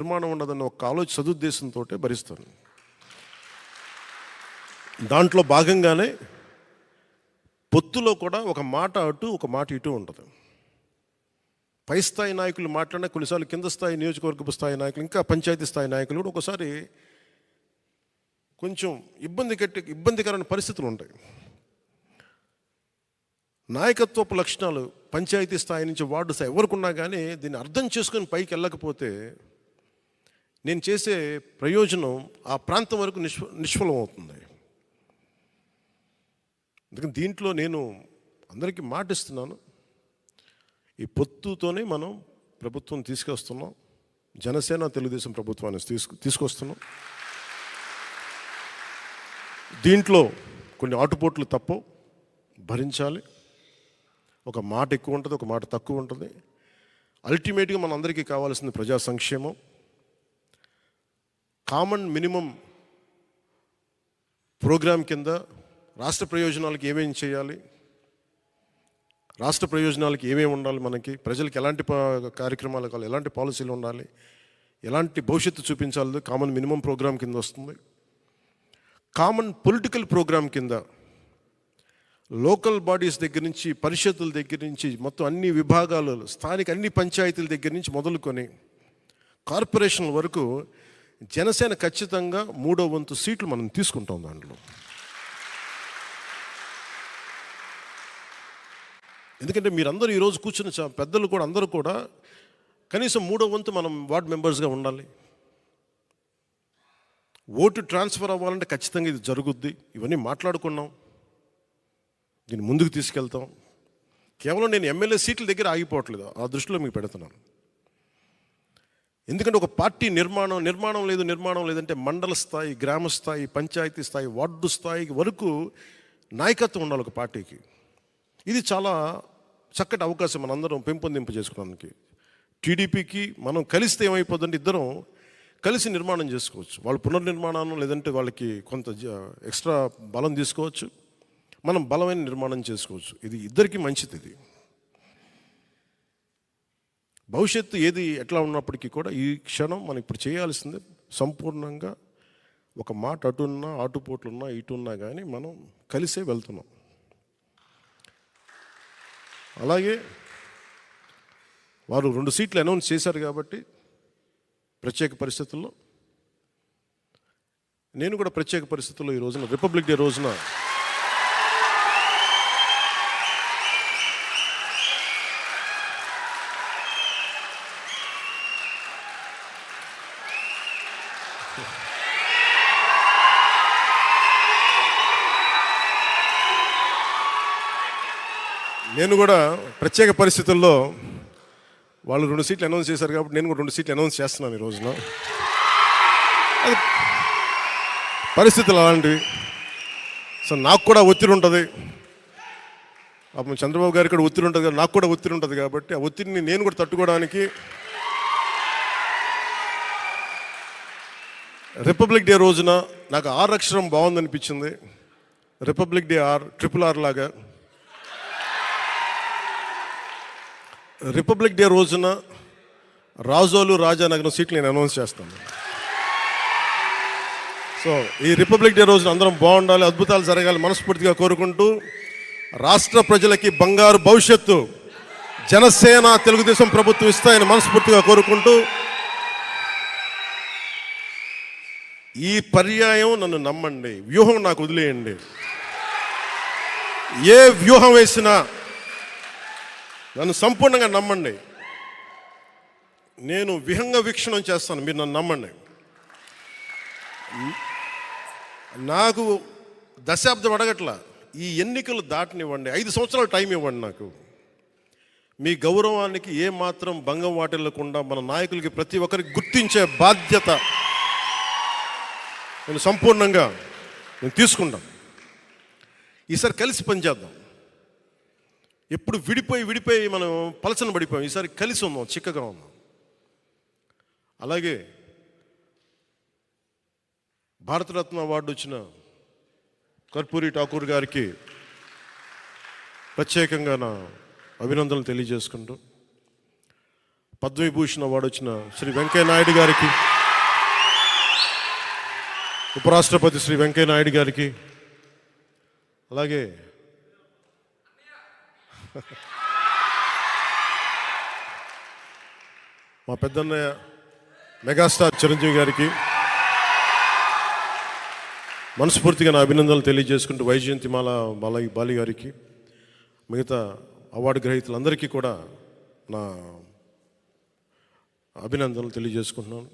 నిర్మాణం ఉండదన్న ఒక ఆలోచన సదుద్దేశంతో భరిస్తాను. దాంట్లో భాగంగానే పొత్తులో కూడా ఒక మాట అటు ఒక మాట ఇటు ఉంటుంది. పై స్థాయి నాయకులు మాట్లాడినా కొన్నిసార్లు కింద స్థాయి నియోజకవర్గపు స్థాయి నాయకులు ఇంకా పంచాయతీ స్థాయి నాయకులు కూడా ఒకసారి కొంచెం ఇబ్బందికరమైన పరిస్థితులు ఉంటాయి. నాయకత్వపు లక్షణాలు పంచాయతీ స్థాయి నుంచి వార్డు స్థాయి ఎవరికి ఉన్నా కానీ దీన్ని అర్థం చేసుకొని పైకి వెళ్ళకపోతే నేను చేసే ప్రయోజనం ఆ ప్రాంతం వరకు నిష్ఫలం అవుతుంది. అందుకని దీంట్లో నేను అందరికీ మాటిస్తున్నాను, ఈ పొత్తుతోనే మనం ప్రభుత్వం తీసుకొస్తున్నాం. జనసేన తెలుగుదేశం ప్రభుత్వాన్ని తీసుకొస్తున్నాం. దీంట్లో కొన్ని ఆటుపోట్లు తప్పవు, భరించాలి. ఒక మాట ఎక్కువ ఉంటుంది, ఒక మాట తక్కువ ఉంటుంది. అల్టిమేట్గా మన అందరికీ కావాల్సింది ప్రజా సంక్షేమం. కామన్ మినిమం ప్రోగ్రాం కింద రాష్ట్ర ప్రయోజనాలకు ఏమేమి చేయాలి, రాష్ట్ర ప్రయోజనాలకి ఏమేమి ఉండాలి, మనకి ప్రజలకు ఎలాంటి కార్యక్రమాలు కావాలి, ఎలాంటి పాలసీలు ఉండాలి, ఎలాంటి భవిష్యత్తు చూపించాలి కామన్ మినిమం ప్రోగ్రాం కింద వస్తుంది. కామన్ పొలిటికల్ ప్రోగ్రాం కింద లోకల్ బాడీస్ దగ్గర నుంచి, పరిషత్తుల దగ్గర నుంచి, మొత్తం అన్ని విభాగాలు, స్థానిక అన్ని పంచాయతీల దగ్గర నుంచి మొదలుకొని కార్పొరేషన్ల వరకు జనసేన ఖచ్చితంగా 3వ వంతు సీట్లు మనం తీసుకుంటాం. దాంట్లో ఎందుకంటే మీరందరూ ఈరోజు కూర్చున్న పెద్దలు కూడా అందరూ కూడా కనీసం 3వ వంతు మనం వార్డ్ మెంబర్స్గా ఉండాలి. ఓటు ట్రాన్స్ఫర్ అవ్వాలంటే ఖచ్చితంగా ఇది జరుగుద్ది. ఇవన్నీ మాట్లాడుకున్నాం, దీన్ని ముందుకు తీసుకెళ్తాం. కేవలం నేను ఎమ్మెల్యే సీట్ల దగ్గర ఆగిపోవట్లేదు, ఆ దృష్టిలో మీకు పెడుతున్నాను. ఎందుకంటే ఒక పార్టీ నిర్మాణం లేదంటే మండల స్థాయి, గ్రామ స్థాయి, పంచాయతీ స్థాయి, వార్డు స్థాయి వరకు నాయకత్వం ఉండాలి ఒక పార్టీకి. ఇది చాలా చక్కటి అవకాశం మనందరం పెంపొందింపు చేసుకోవడానికి. టీడీపీకి మనం కలిస్తే ఏమైపోతుందంటే ఇద్దరం కలిసి నిర్మాణం చేసుకోవచ్చు. వాళ్ళు పునర్నిర్మాణం లేదంటే వాళ్ళకి కొంత ఎక్స్ట్రా బలం తీసుకోవచ్చు, మనం బలమైన నిర్మాణం చేసుకోవచ్చు. ఇది ఇద్దరికీ మంచిది. ఇది భవిష్యత్తు ఏది ఎట్లా ఉన్నప్పటికీ కూడా ఈ క్షణం మనం ఇప్పుడు చేయాల్సింది సంపూర్ణంగా ఒక మాట అటున్నా, ఆటుపోట్లున్నా, ఇటున్నా కానీ మనం కలిసే వెళ్తున్నాం. అలాగే వారు 2 సీట్లు అనౌన్స్ చేశారు కాబట్టి ప్రత్యేక పరిస్థితుల్లో నేను కూడా ప్రత్యేక పరిస్థితుల్లో ఈ రోజున రిపబ్లిక్ డే రోజున ప్రత్యేక పరిస్థితుల్లో వాళ్ళు 2 సీట్లు అనౌన్స్ చేశారు కాబట్టి నేను కూడా 2 సీట్లు అనౌన్స్ చేస్తున్నాను ఈ రోజున. అది పరిస్థితులు అలాంటివి. సో నాకు కూడా ఒత్తిడి ఉంటుంది, అప్పుడు చంద్రబాబు గారికి కూడా ఒత్తిడి ఉంటుంది, నాకు కూడా ఒత్తిడి ఉంటుంది. కాబట్టి ఆ ఒత్తిడిని నేను కూడా తట్టుకోవడానికి రిపబ్లిక్ డే రోజున నాకు R అక్షరం బాగుందనిపించింది. రిపబ్లిక్ డే RRR లాగా రిపబ్లిక్ డే రోజున రాజోలు, రాజానగరం సీట్లు నేను అనౌన్స్ చేస్తాను. సో ఈ రిపబ్లిక్ డే రోజున అందరం బాగుండాలి, అద్భుతాలు జరగాలి మనస్ఫూర్తిగా కోరుకుంటూ, రాష్ట్ర ప్రజలకి బంగారు భవిష్యత్తు జనసేన తెలుగుదేశం ప్రభుత్వం ఇస్తాయని మనస్ఫూర్తిగా కోరుకుంటూ, ఈ పర్యాయం నన్ను నమ్మండి, వ్యూహం నాకు వదిలేయండి. ఏ వ్యూహం వేసినా నన్ను సంపూర్ణంగా నమ్మండి. నేను విహంగ వీక్షణం చేస్తాను, మీరు నన్ను నమ్మండి. నాకు దశాబ్దం అడగట్లా, ఈ ఎన్నికలు దాటనివ్వండి, 5 సంవత్సరాలు టైం ఇవ్వండి. నాకు మీ గౌరవానికి ఏమాత్రం భంగం వాటిల్లకుండా మన నాయకులకి ప్రతి ఒక్కరికి గుర్తించే బాధ్యత నేను సంపూర్ణంగా తీసుకుంటాను. ఈసారి కలిసి పనిచేద్దాం. ఎప్పుడు విడిపోయి మనం పలచన పడిపోయాం. ఈసారి కలిసి ఉన్నాం, చిక్కగా ఉన్నాం. అలాగే భారతరత్న అవార్డు వచ్చిన కర్పూరి ఠాకూర్ గారికి ప్రత్యేకంగా నా అభినందనలు తెలియజేసుకుంటూ, పద్మవిభూషణ్ అవార్డు వచ్చిన శ్రీ వెంకయ్య నాయుడు గారికి, ఉపరాష్ట్రపతి శ్రీ వెంకయ్య నాయుడు గారికి, అలాగే మా పెద్దన్నయ్య మెగాస్టార్ చిరంజీవి గారికి మనస్ఫూర్తిగా నా అభినందనలు తెలియజేసుకుంటూ, వైజయంతిమాల బాలి గారికి, మిగతా అవార్డు గ్రహీతలందరికీ కూడా నా అభినందనలు తెలియజేసుకుంటున్నాను.